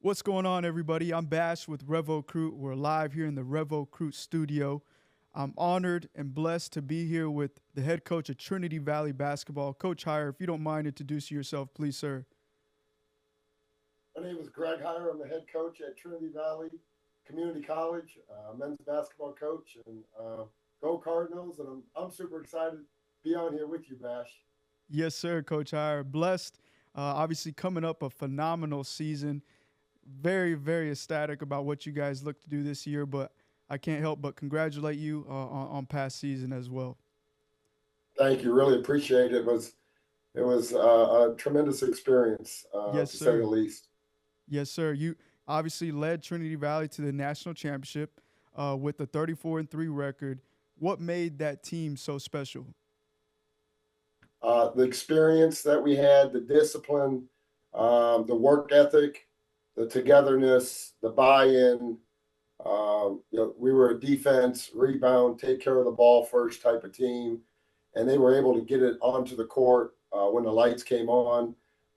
What's going on, everybody? I'm Bash with Revo Crew. We're live here in the Revo Crew studio. I'm honored and blessed to be here with the head coach of Trinity Valley Basketball, Coach Heiar. If you don't mind introducing yourself, please, sir. My name is Greg Heiar. I'm the head coach at Trinity Valley Community College, men's basketball coach, and go Cardinals. And I'm super excited to be on here with you, Bash. Yes, sir, Coach Heiar. Blessed. Obviously, coming up a phenomenal season. Very, very ecstatic about what you guys look to do this year, but I can't help but congratulate you on past season as well. Thank you. Really appreciate it. It was a tremendous experience, Yes, to say the sir. least. Yes, sir. You obviously led Trinity Valley to the national championship with a 34-3 record. What made that team so special? The experience that we had, the discipline, the work ethic, the togetherness, the buy-in. We were a defense, rebound, take care of the ball first type of team, and they were able to get it onto the court when the lights came on.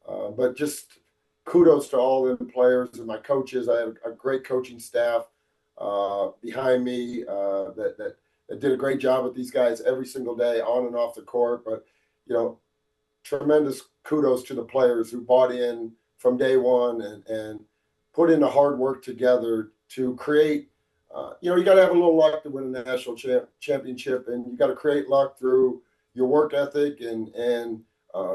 But just kudos to all the players and my coaches. I have a great coaching staff behind me that did a great job with these guys every single day, on and off the court. But you know, tremendous kudos to the players who bought in from day one and put in the hard work together to create. You got to have a little luck to win a national championship, and you got to create luck through your work ethic and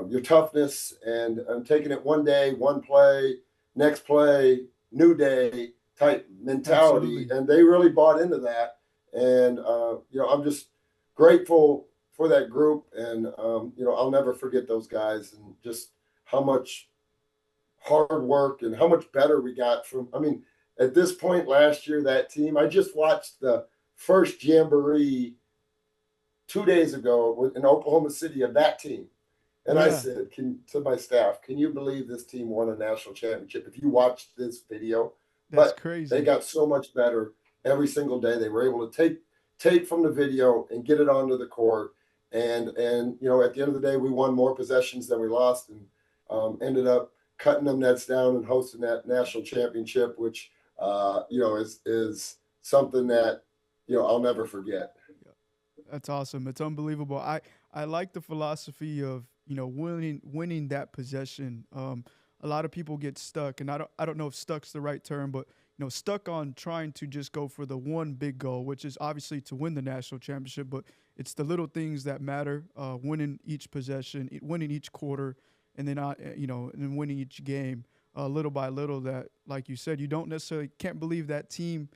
your toughness and taking it one day, one play, next play, new day type mentality. Absolutely. And they really bought into that. And I'm just grateful for that group, and I'll never forget those guys and just how much hard work and how much better we got from. I mean, at this point last year, that team. I just watched the first jamboree 2 days ago in Oklahoma City of that team, and I Yeah, said to my staff, "Can you believe this team won a national championship? If you watched this video, that's but they crazy. got so much better every single day. They were able to take from the video and get it onto the court. And at the end of the day, we won more possessions than we lost, and ended up cutting them nets down and hosting that national championship, which is something that I'll never forget. Yeah, that's awesome. It's unbelievable. I like the philosophy of winning that possession. A lot of people get stuck, and I don't know if stuck's the right term, but stuck on trying to just go for the one big goal, which is obviously to win the national championship. But it's the little things that matter. Winning each possession, winning each quarter, and then and then winning each game little by little. That, like you said, you don't necessarily can't believe that team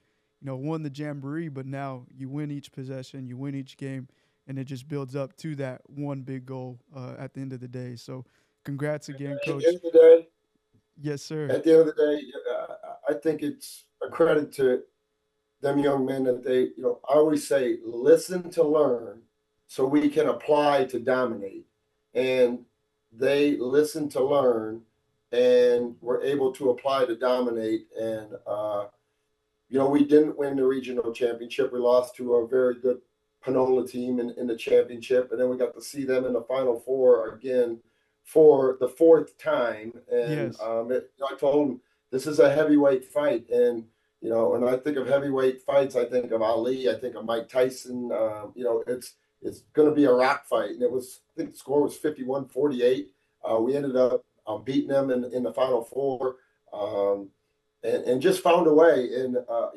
won the jamboree, but now you win each possession, you win each game, and it just builds up to that one big goal at the end of the day. So, congrats again, At the end coach. of the day, Yes, sir. at the end of the day, I think it's a credit to them young men that I always say, listen to learn so we can apply to dominate. And they listen to learn and were able to apply to dominate. And, we didn't win the regional championship. We lost to a very good Panola team in the championship. And then we got to see them in the Final Four again for the fourth time. And Yes, I told them this is a heavyweight fight. And when I think of heavyweight fights, I think of Ali, I think of Mike Tyson. It's going to be a rock fight, and I think the score was 51-48. We ended up beating them in the final four, um, and just found a way. And I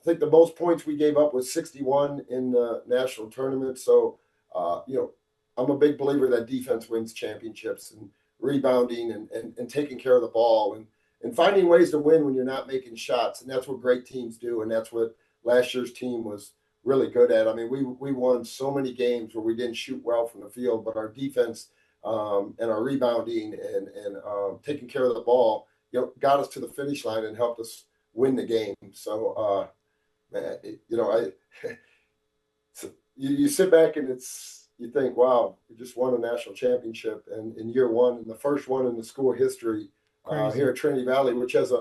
think the most points we gave up was 61 in the national tournament. So, I'm a big believer that defense wins championships, and rebounding and taking care of the ball and finding ways to win when you're not making shots. And that's what great teams do. And that's what last year's team was really good at. I mean, we won so many games where we didn't shoot well from the field, but our defense and our rebounding and taking care of the ball, got us to the finish line and helped us win the game. So, man, so you sit back and you think, wow, we just won a national championship and in year one, and the first one in the school history here crazy. at Trinity Valley, which has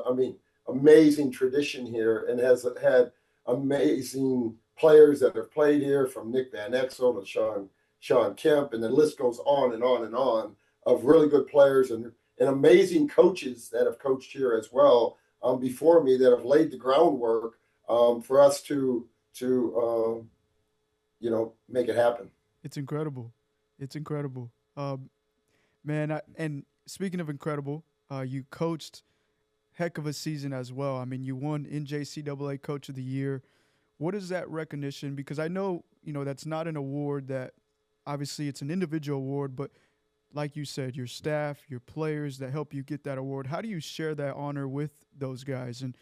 amazing tradition here and has had amazing players that have played here, from Nick Van Exel to Sean Kemp, and the list goes on and on and on of really good players and amazing coaches that have coached here as well. before me that have laid the groundwork for us to make it happen. It's incredible. It's incredible. Man, and speaking of incredible, you coached heck of a season as well. I mean, you won NJCAA Coach of the Year. What is that recognition? Because I know, that's not an award that obviously it's an individual award, but like you said, your staff, your players that help you get that award. How do you share that honor with those guys and,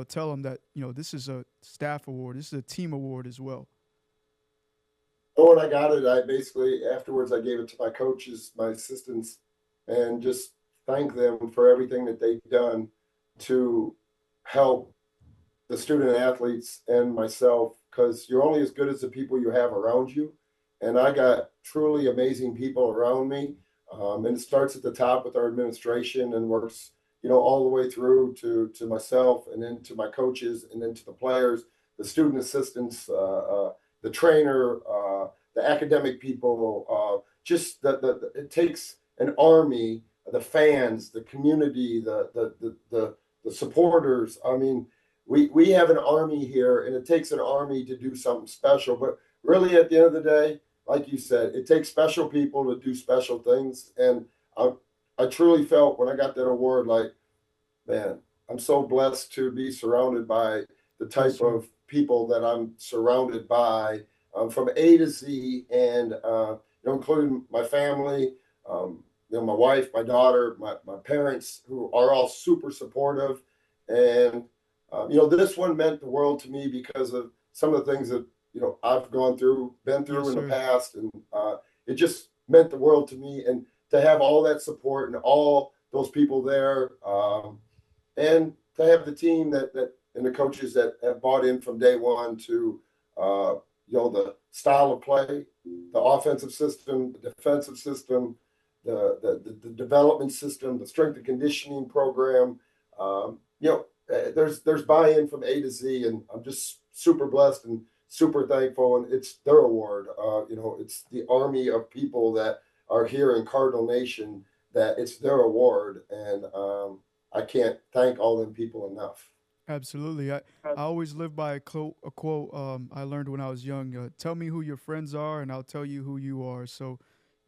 tell them that, this is a staff award, this is a team award as well? Oh, when I got it, I basically afterwards I gave it to my coaches, my assistants, and just thank them for everything that they've done to help the student athletes and myself, because you're only as good as the people you have around you. And I got truly amazing people around me. And it starts at the top with our administration and works, all the way through to myself and then to my coaches and then to the players, the student assistants, the trainer, the academic people. Just it takes an army, the fans, the community, the supporters. I mean, we have an army here, and it takes an army to do something special. But really, at the end of the day, like you said, it takes special people to do special things. And I truly felt when I got that award, like, man, I'm so blessed to be surrounded by the Yes, type sir. of people that I'm surrounded by, from A to Z, and including my family, my wife, my daughter, my parents, who are all super supportive. And this one meant the world to me because of some of the things that I've been Yes, through in the sir. past, and it just meant the world to me. And to have all that support and all those people there, and to have the team that and the coaches that have bought in from day one to uh, the style of play, the offensive system, the defensive system, the development system, the strength and conditioning program. There's buy-in from A to Z, and I'm just super blessed and super thankful. And it's their award. It's the army of people that are here in Cardinal Nation, that it's their award, and I can't thank all them people enough. Absolutely. I always live by a quote I learned when I was young. Tell me who your friends are, and I'll tell you who you are. So,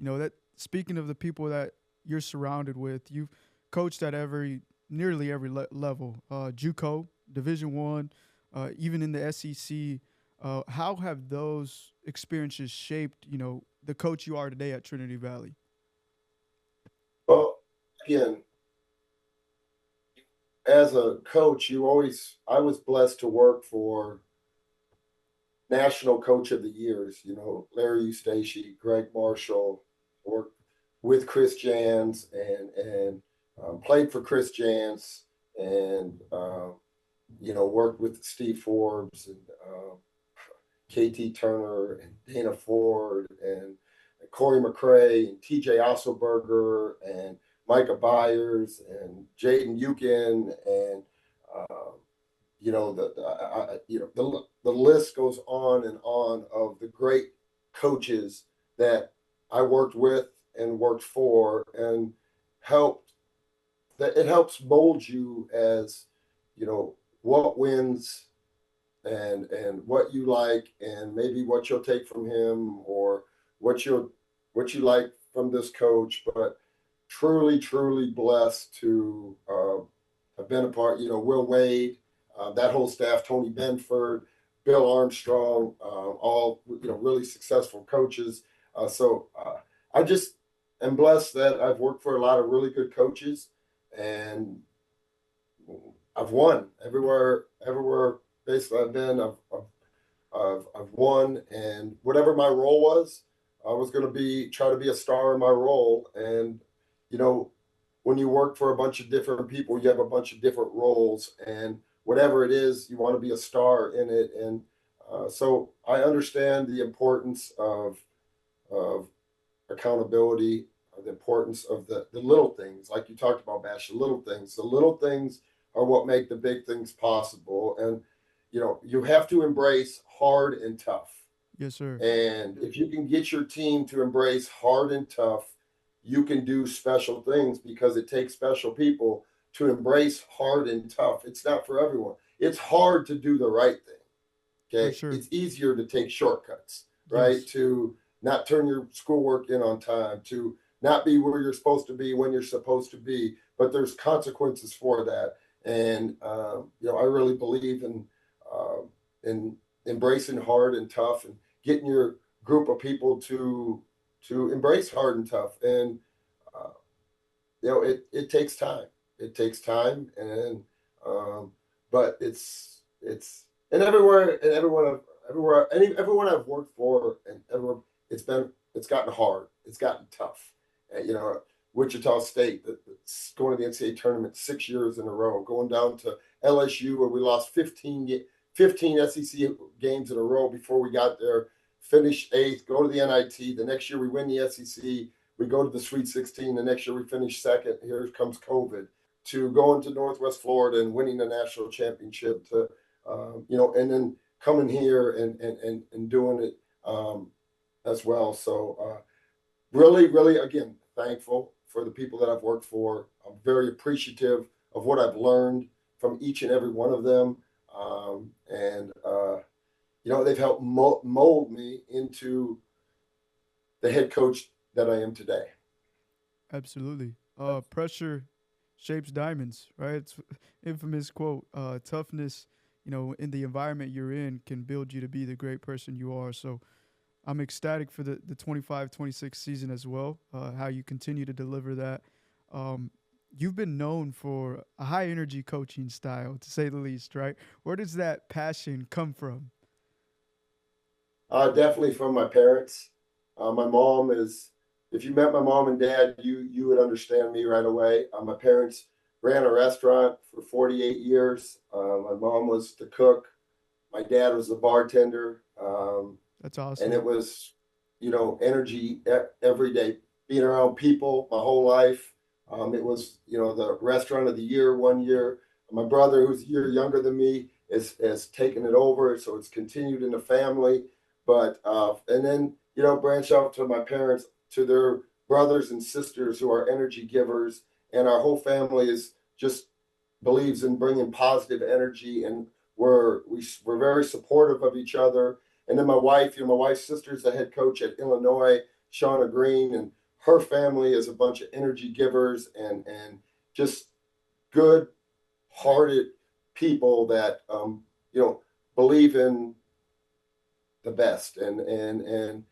that speaking of the people that you're surrounded with, you've coached at nearly every level, JUCO, Division One, even in the SEC. How have those experiences shaped, the coach you are today at Trinity Valley? Well, again, as a coach, I was blessed to work for national coach of the years, Larry Eustace, Greg Marshall, worked with Chris Jans, and played for Chris Jans, and worked with Steve Forbes, and KT Turner, and Dana Ford, and Corey McRae, and TJ Osselberger, and Micah Byers, and Jaden Yukin, and uh, the list goes on and on of the great coaches that I worked with and worked for, and helped that it helps mold you as what wins, and what you like, and maybe what you'll take from him, or what you what you like from this coach. But truly, truly blessed to have been a part. Will Wade, that whole staff, Tony Benford, Bill Armstrong, all really successful coaches. So I just am blessed that I've worked for a lot of really good coaches, and I've won everywhere basically I've been. I've won, and whatever my role was, I was going to be try to be a star in my role. And you know, when you work for a bunch of different people, you have a bunch of different roles, and whatever it is, you want to be a star in it. And so I understand the importance of accountability, the importance of the little things, like you talked about, Bash. The little things. The little things are what make the big things possible. And you have to embrace hard and tough. Yes, sir. And if you can get your team to embrace hard and tough, you can do special things, because it takes special people to embrace hard and tough. It's not for everyone. It's hard to do the right thing. For Okay. sure. It's easier to take shortcuts, right? Yes. To not turn your schoolwork in on time, to not be where you're supposed to be when you're supposed to be, but there's consequences for that. And, I really believe in embracing hard and tough and getting your group of people to embrace hard and tough. And, uh, it takes time. It takes time, and but and everyone I've worked for, and everyone, it's gotten hard. It's gotten tough. Wichita State, that's going to the NCAA tournament 6 years in a row, going down to LSU where we lost 15 SEC games in a row before we got there. Finished eighth, go to the NIT. The next year we win the SEC, we go to the Sweet 16. The next year we finish second. Here comes COVID. To going to Northwest Florida and winning the national championship. And then coming here and doing it as well. So really, really, again, thankful for the people that I've worked for. I'm very appreciative of what I've learned from each and every one of them. And they've helped mold me into the head coach that I am today. Absolutely. Pressure shapes diamonds, right? It's infamous quote. Toughness, in the environment you're in can build you to be the great person you are. So I'm ecstatic for the 25-26 season as well, how you continue to deliver that. Um, you've been known for a high energy coaching style, to say the least, right? Where does that passion come from? Definitely from my parents. My mom is. If you met my mom and dad, you would understand me right away. My parents ran a restaurant for 48 years. My mom was the cook. My dad was the bartender. That's And it awesome. was, energy every day. Being around people my whole life. It was, the restaurant of the year one year. My brother, who's a year younger than me, has taken it over, so it's continued in the family. But and then branch out to my parents, to their brothers and sisters who are energy givers, and our whole family is just believes in bringing positive energy, and we're very supportive of each other. And then my wife, my wife's sister is the head coach at Illinois, Shauna Green, and her family is a bunch of energy givers and just good hearted people that believe in the best and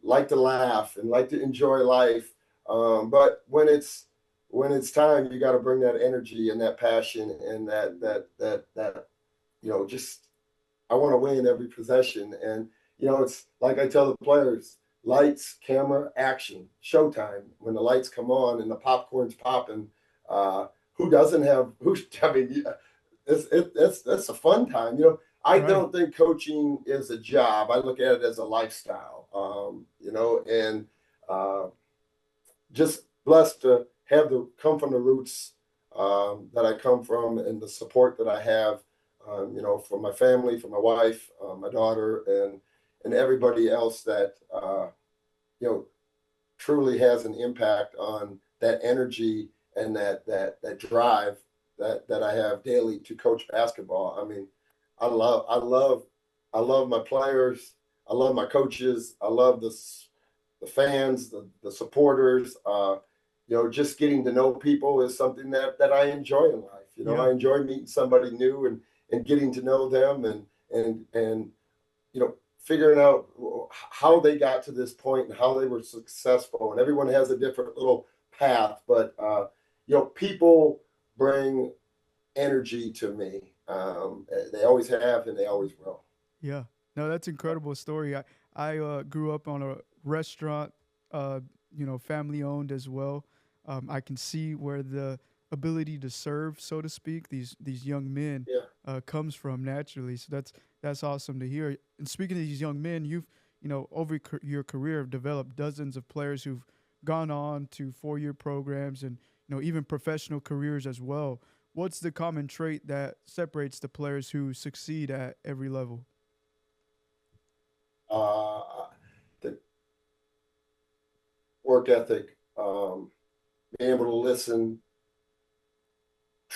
like to laugh and like to enjoy life. But when it's time, you got to bring that energy and that passion and that just I want to win every possession. And it's like I tell the players: lights, camera, action, showtime. When the lights come on and the popcorn's popping, uh, who doesn't have? Who? I mean, yeah, that's a fun time. I Right. don't think coaching is a job. I look at it as a lifestyle. And uh, just blessed to have the come from the roots that I come from and the support that I have, from my family, from my wife, my daughter, and everybody else that you know truly has an impact on that energy and that drive that I have daily to coach basketball. I mean, I love I love I love my players. I love my coaches. I love the fans, the supporters. Just getting to know people is something that I enjoy in life. Yeah. I enjoy meeting somebody new and getting to know them and figuring out how they got to this point and how they were successful. And everyone has a different little path, but people bring energy to me. They always have, and they always will. Yeah. No, that's incredible story. I grew up on a restaurant, family owned as well. I can see where the ability to serve, so to speak, these young men Yeah. comes from naturally. So that's awesome to hear. And speaking of these young men, you've over your career have developed dozens of players who've gone on to 4-year programs and even professional careers as well. What's the common trait that separates the players who succeed at every level? The work ethic, being able to listen,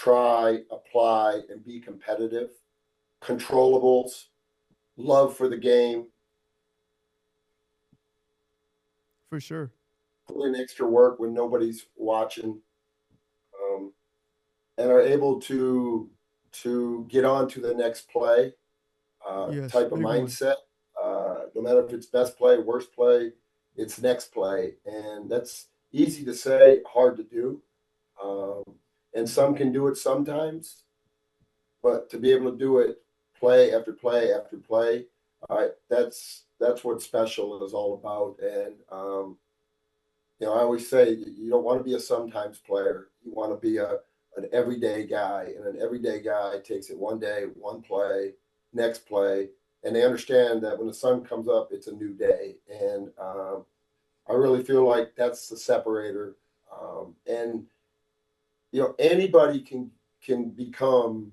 try, apply, and be competitive, controllables, love for the game, For sure. put in extra work when nobody's watching, um, and are able to get on to the next play Yes, type of big one. mindset. No matter if it's best play, worst play, it's next play, and that's easy to say, hard to do. Um, and some can do it sometimes, but to be able to do it play after play after play, that's what special is all about. And I always say you don't want to be a sometimes player. You want to be an everyday guy, and an everyday guy takes it one day, one play, next play, and they understand that when the sun comes up, it's a new day. And I really feel like that's the separator. And anybody can become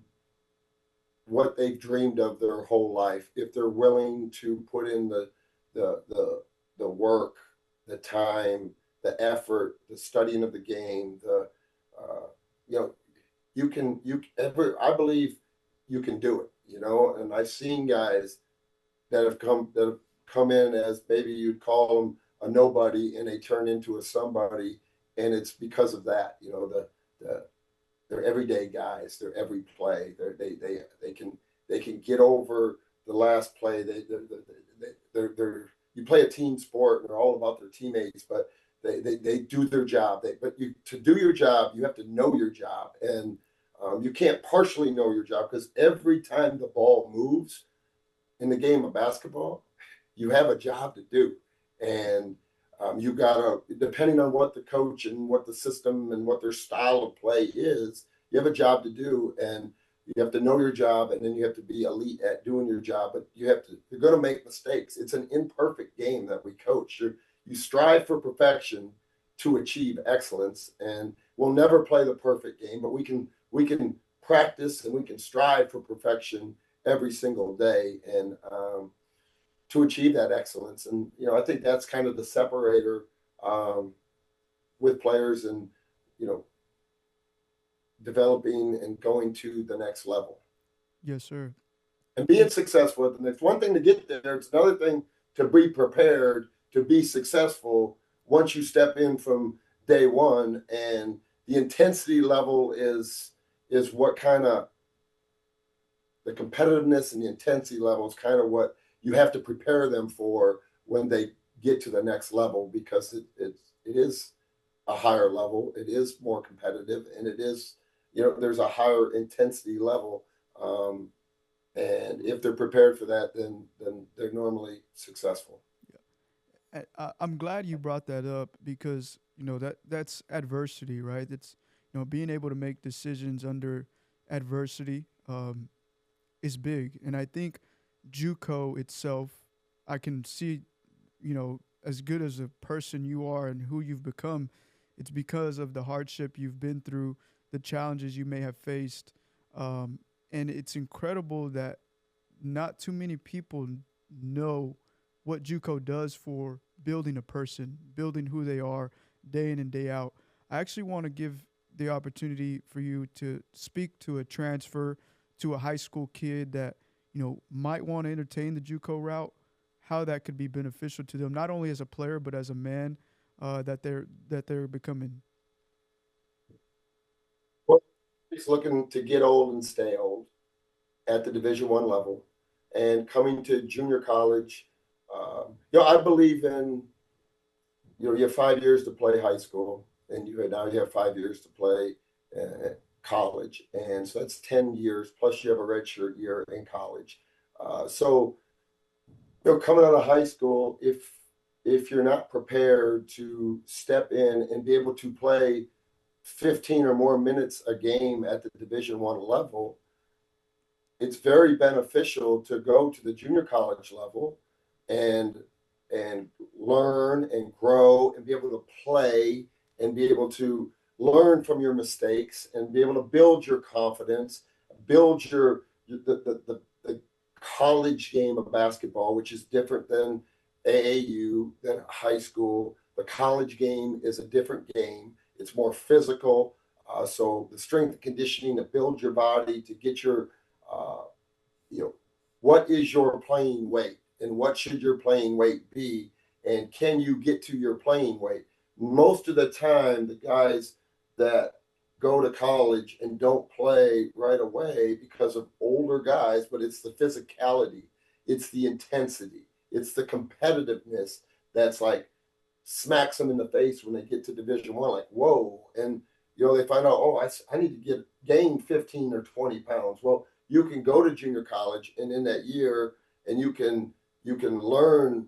what they've dreamed of their whole life if they're willing to put in the the the work, the time, the effort, the studying of the game, the you know you ever I believe you can do it, and I've seen guys that have come in as maybe you'd call them a nobody and they turn into a somebody, and it's because of that, the they're everyday guys. They're every play. They can get over the last play. They're you play a team sport and they're all about their teammates, but they do their job. To do your job, you have to know your job, and you can't partially know your job because every time the ball moves in the game of basketball, you have a job to do, and you gotta, depending on what the coach and what the system and what their style of play is, you have a job to do, and you have to know your job, and then you have to be elite at doing your job. But you're going to make mistakes. It's an imperfect game that we coach. You strive for perfection to achieve excellence, and we'll never play the perfect game, but we can practice and we can strive for perfection every single day, and to achieve that excellence. And I think that's kind of the separator um, with players, and you know, developing and going to the next level Yes, sir. and being And successful at the next. One thing to get there; it's another thing to be prepared to be successful once you step in from day one. And the intensity level is what kind of the competitiveness and the intensity level is kind of what you have to prepare them for when they get to the next level, because it is a higher level, it is more competitive, and it is, there's a higher intensity level. And if they're prepared for that, then they're normally successful. I'm glad you brought that up because that's adversity, right? It's being able to make decisions under adversity is big, and I think JUCO itself, I can see, as good as a person you are and who you've become, it's because of the hardship you've been through, the challenges you may have faced, and it's incredible that not too many people know what JUCO does for building a person, building who they are day in and day out. I actually want to give the opportunity for you to speak to a transfer, to a high school kid that might want to entertain the JUCO route, how that could be beneficial to them, not only as a player but as a man that they're becoming. Well, he's looking to get old and stay old at the Division I level, and coming to junior college. I believe in, you have 5 years to play high school, and you have 5 years to play college, and so that's 10 years plus you have a redshirt year in college. So coming out of high school, if you're not prepared to step in and be able to play 15 or more minutes a game at the Division I level, it's very beneficial to go to the junior college level and and learn and grow and be able to play and be able to learn from your mistakes and be able to build your confidence, build the college game of basketball, which is different than AAU, than high school. The college game is a different game. It's more physical. So the strength and conditioning to build your body, to get your, uh, what is your playing weight and what should your playing weight be? And can you get to your playing weight? Most of the time, the guys that go to college and don't play right away because of older guys, but it's the physicality, it's the intensity, it's the competitiveness that's like smacks them in the face when they get to Division 1, like, whoa. And they find out, oh, I need to gain 15 or 20 pounds. Well, you can go to junior college, and in that year, and you can learn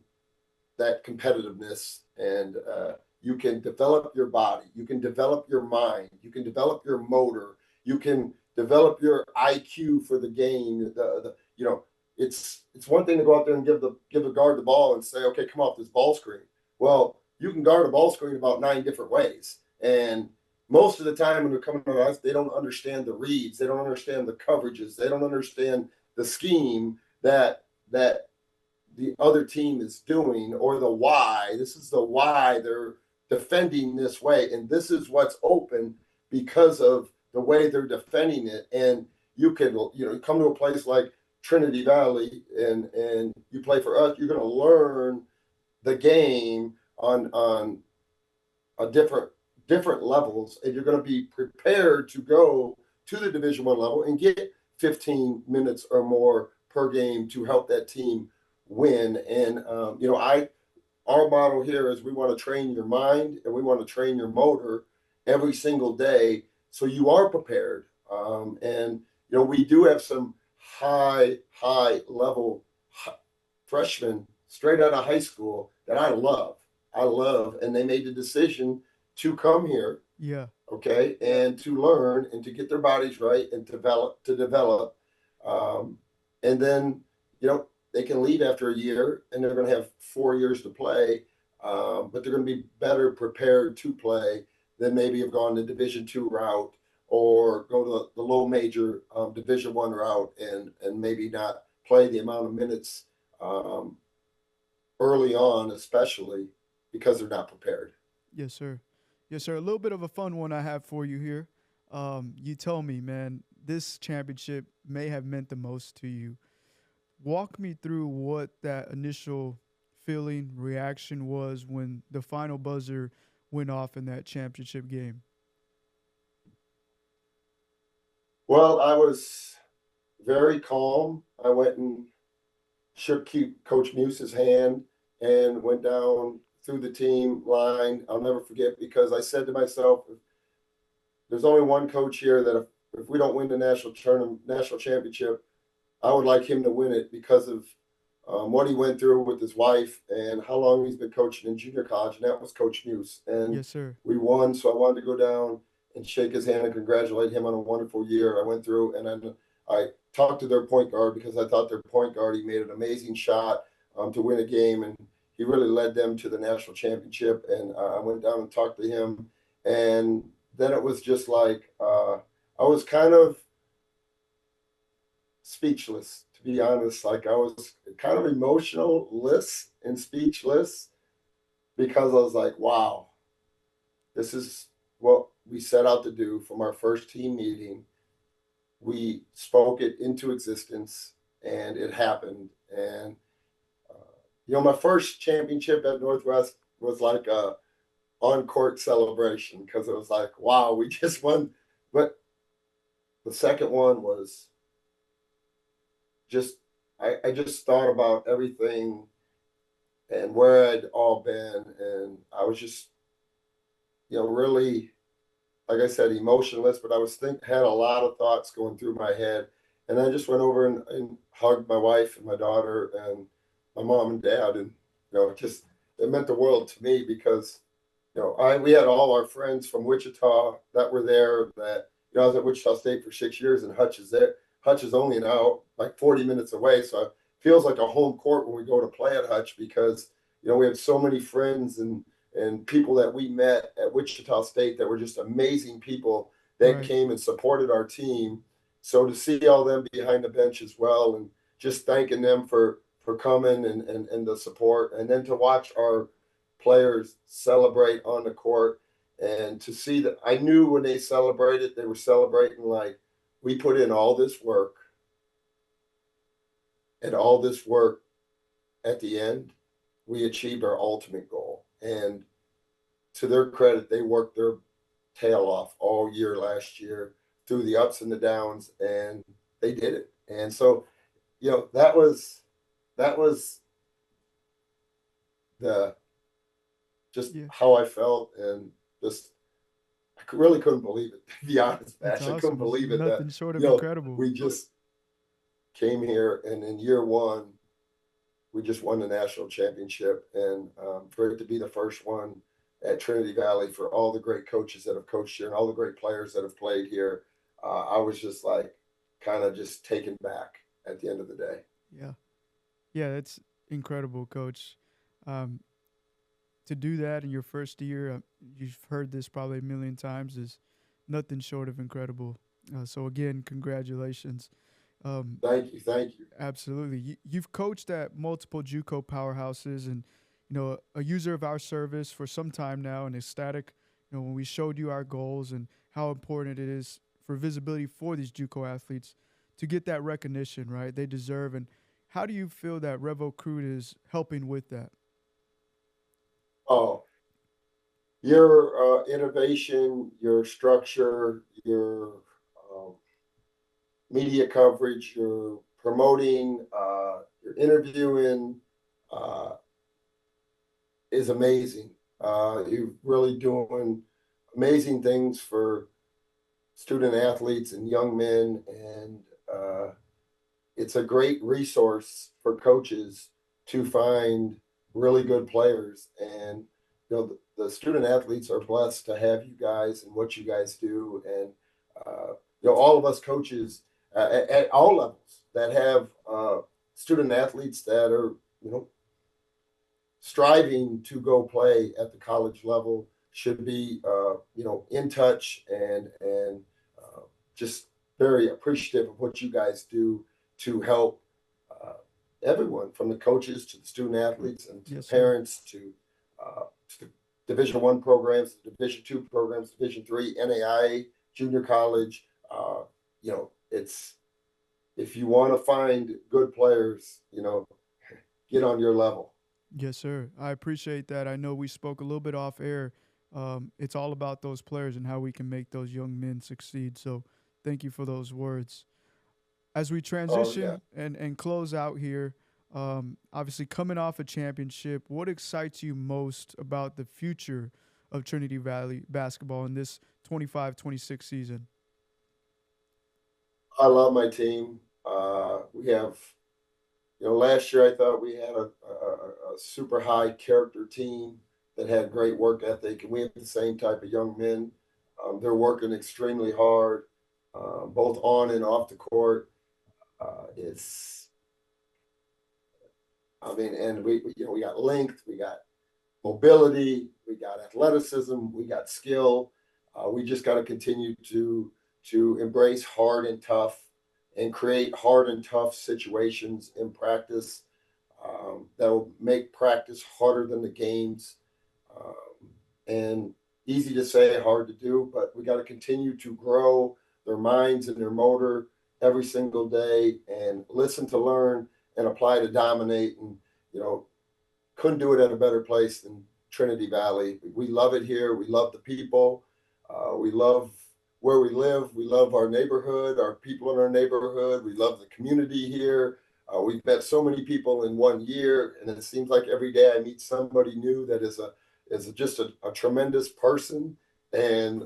that competitiveness, and you can develop your body, you can develop your mind, you can develop your motor, you can develop your IQ for the game. It's one thing to go out there and give a guard the ball and say, okay, come off this ball screen. Well, you can guard a ball screen about 9 different ways, and most of the time when they're coming to us, they don't understand the reads, they don't understand the coverages, they don't understand the scheme that the other team is doing, or the why. This is the why they're defending this way, and this is what's open because of the way they're defending it. And you can come to a place like Trinity Valley, and you play for us, you're going to learn the game on a different levels, and you're going to be prepared to go to the Division 1 level and get 15 minutes or more per game to help that team win. And our motto here is we want to train your mind and we want to train your motor every single day, so you are prepared. And we do have some high level freshmen straight out of high school that I love, and they made the decision to come here, Yeah. okay, and to learn and to get their bodies right and develop. Um, and then, they can leave after a year and they're going to have 4 years to play, but they're going to be better prepared to play than maybe have gone the Division 2 route or go to the low major Division 1 route and maybe not play the amount of minutes early on, especially because they're not prepared. Yes, sir. Yes, sir. A little bit of a fun one I have for you here. You told me, man, this championship may have meant the most to you. Walk me through what that initial feeling, reaction was when the final buzzer went off in that championship game. Well, I was very calm. I went and shook Coach Muse's hand and went down through the team line. I'll never forget, because I said to myself, there's only one coach here that if we don't win the national championship, I would like him to win it because of what he went through with his wife and how long he's been coaching in junior college, and that was Coach Muse. And Yes, sir. we won, so I wanted to go down and shake his hand and congratulate him on a wonderful year I went through. And then I talked to their point guard, because I thought their point guard, he made an amazing shot to win a game, and he really led them to the national championship. And I went down and talked to him, and then it was just like I was kind of speechless, to be honest. Like, I was kind of emotionless and speechless, because I was like, wow, this is what we set out to do from our first team meeting. We spoke it into existence, and it happened. And my first championship at Northwest was like a on court celebration, because it was like, wow, we just won. But the second one was just, I just thought about everything and where I'd all been, and I was just, really, like I said, emotionless. But I had a lot of thoughts going through my head, and I just went over and hugged my wife and my daughter and my mom and dad, and just, it meant the world to me, because we had all our friends from Wichita that were there. That I was at Wichita State for 6 years, and Hutch is there. Hutch is only now like 40 minutes away, so it feels like a home court when we go to play at Hutch, because we had so many friends and people that we met at Wichita State that were just amazing people that Right. came and supported our team. So to see all them behind the bench as well, and just thanking them for coming and the support, and then to watch our players celebrate on the court. And to see that, I knew when they celebrated, they were celebrating like we put in all this work, and all this work at the end, we achieved our ultimate goal. And to their credit, they worked their tail off all year last year through the ups and the downs, and they did it. And so, that was the just Yeah, how I felt, and just really couldn't believe it. To be honest, that's Bash, I couldn't awesome. It's believe it that nothing short you of know incredible. we just came here, and in year one we just won the national championship, and for it to be the first one at Trinity Valley, for all the great coaches that have coached here and all the great players that have played here, I was just like kind of just taken back at the end of the day. Yeah, yeah, that's incredible, Coach. Um, to do that in your first year, you've heard this probably a million times, is nothing short of incredible. So again, congratulations. Um, Thank you, thank you. Absolutely. You've coached at multiple JUCO powerhouses, and a user of our service for some time now, and ecstatic. When we showed you our goals and how important it is for visibility for these JUCO athletes to get that recognition, right? They deserve. And how do you feel that Revo Crude is helping with that? Oh, your innovation, your structure, your um, media coverage, your promoting, your interviewing, uh, is amazing. You're really doing amazing things for student athletes and young men, and it's a great resource for coaches to find really good players. And the student athletes are blessed to have you guys and what you guys do, and all of us coaches at all levels that have student athletes that are you know striving to go play at the college level should be in touch, and just very appreciative of what you guys do to help uh, everyone, from the coaches to the student athletes and to the Yes, sir. parents to the Division 1 programs, Division 2 programs, Division 3, NAIA, junior college. It's if you want to find good players, get on your level. Yes, sir. I appreciate that. I know we spoke a little bit off air. It's all about those players and how we can make those young men succeed. So thank you for those words. As we Oh yeah. transition and close out here, obviously coming off a championship, what excites you most about the future of Trinity Valley basketball in this 25-26 season? I love my team. We have, last year I thought we had a super high character team that had great work ethic, and we have the same type of young men. They're working extremely hard, both on and off the court. It's, I mean, and we got length, we got mobility, we got athleticism, we got skill. We just got to continue to embrace hard and tough, and create hard and tough situations in practice that will make practice harder than the games. And easy to say, hard to do, but we got to continue to grow their minds and their motor every single day, and listen to learn and apply to dominate. And you know, couldn't do it at a better place than Trinity Valley. We love it here. We love the people. We love where we live. We love our neighborhood, our people in our neighborhood. We love the community here. We've met so many people in one year, and it seems like every day I meet somebody new that is just a tremendous person. And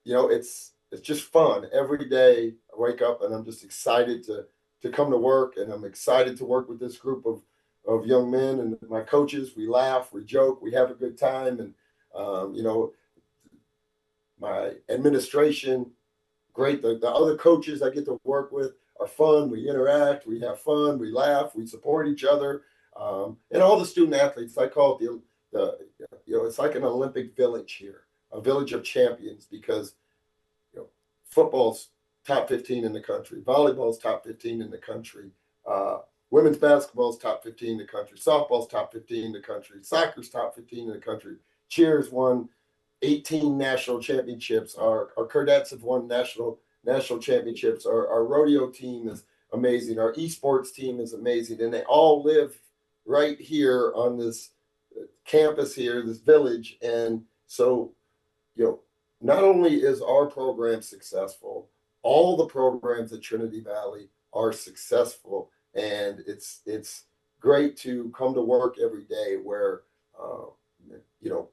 it's just fun every day. I wake up and I'm just excited to come to work, and I'm excited to work with this group of young men and my coaches. We laugh, we joke, we have a good time, and my administration, great. The other coaches I get to work with are fun. We interact, we have fun, we laugh, we support each other, and all the student athletes. I call it the it's like an Olympic village here, a village of champions, because you know football's top 15 in the country, volleyball's top 15 in the country. Uh, Women's basketball's top 15 in the country. Softball's top 15 in the country. Soccer's top 15 in the country. Cheers won 18 national championships. Our cadets have won national championships. Our rodeo team is amazing. Our esports team is amazing, and they all live right here on this campus here, this village. And so, you know, not only is our program successful, all the programs at Trinity Valley are successful, and it's great to come to work every day where uh, you know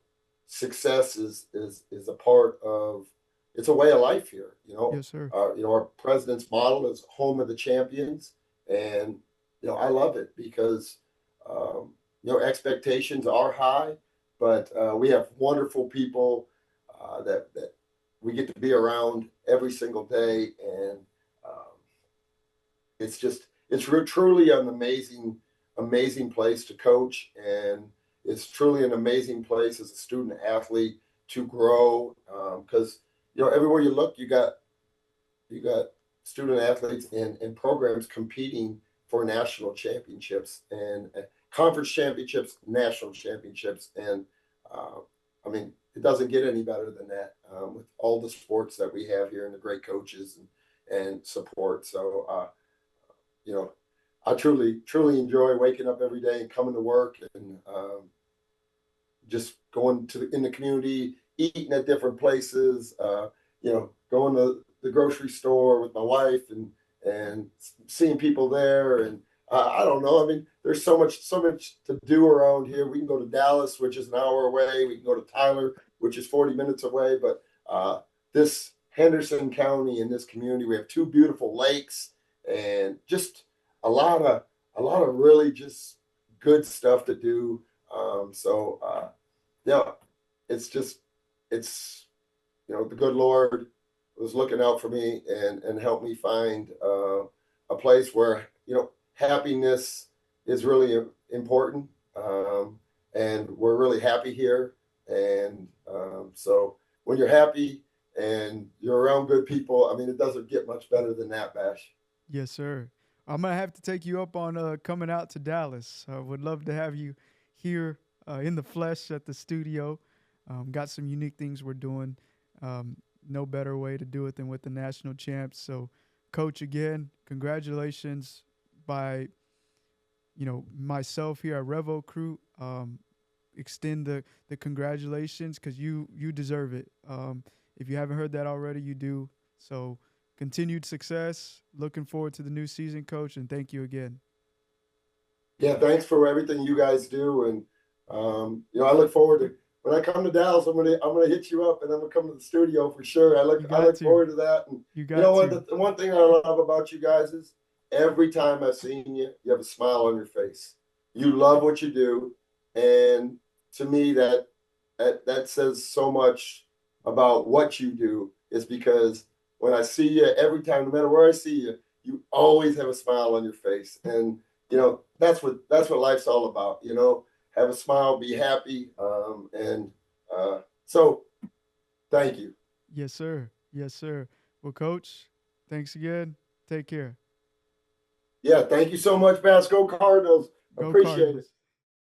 success is a part of, it's a way of life here. Yes, sir. Our president's model is home of the champions, and I love it because expectations are high, but we have wonderful people that we get to be around every single day, and um, it's truly an amazing place to coach, and it's truly an amazing place as a student athlete to grow, because everywhere you look, you got student athletes and programs competing for national championships and conference championships, national championships, and uh, I mean, it doesn't get any better than that, with all the sports that we have here and the great coaches and support. So, you know, I truly enjoy waking up every day and coming to work, and just going in the community, eating at different places, going to the grocery store with my wife, and seeing people there. And I don't know. I mean, there's so much to do around here. We can go to Dallas, which is an hour away. We can go to Tyler, which is 40 minutes away. But this Henderson County, in this community, we have two beautiful lakes, and just a lot of really just good stuff to do. Yeah, it's the good Lord was looking out for me and helped me find a place where happiness is really important, and we're really happy here. And so when you're happy and you're around good people, I mean, it doesn't get much better than that, Bash. Yes, sir. I'm gonna have to take you up on coming out to Dallas. I would love to have you here in the flesh at the studio. Got some unique things we're doing. Um, no better way to do it than with the national champs. So, Coach, again, congratulations by myself here at Revo Crew. Extend the congratulations because you deserve it. If you haven't heard that already, you do. So continued success. Looking forward to the new season, Coach, and thank you again. Yeah, thanks for everything you guys do, and I look forward to when I come to Dallas. I'm gonna hit you up, and I'm gonna come to the studio for sure. I You look I got look to. forward to that. And You you know got what? to. The one thing I love about you guys is every time I've seen you, you have a smile on your face. You love what you do, and to me, that says so much about what you do. Is because when I see you every time, no matter where I see you, you always have a smile on your face, and that's what life's all about. Have a smile, be happy, and so thank you. Yes, sir. Yes, sir. Well, Coach, thanks again. Take care. Yeah, thank you so much, Basco Cardinals. Go Appreciate it. Cardinals.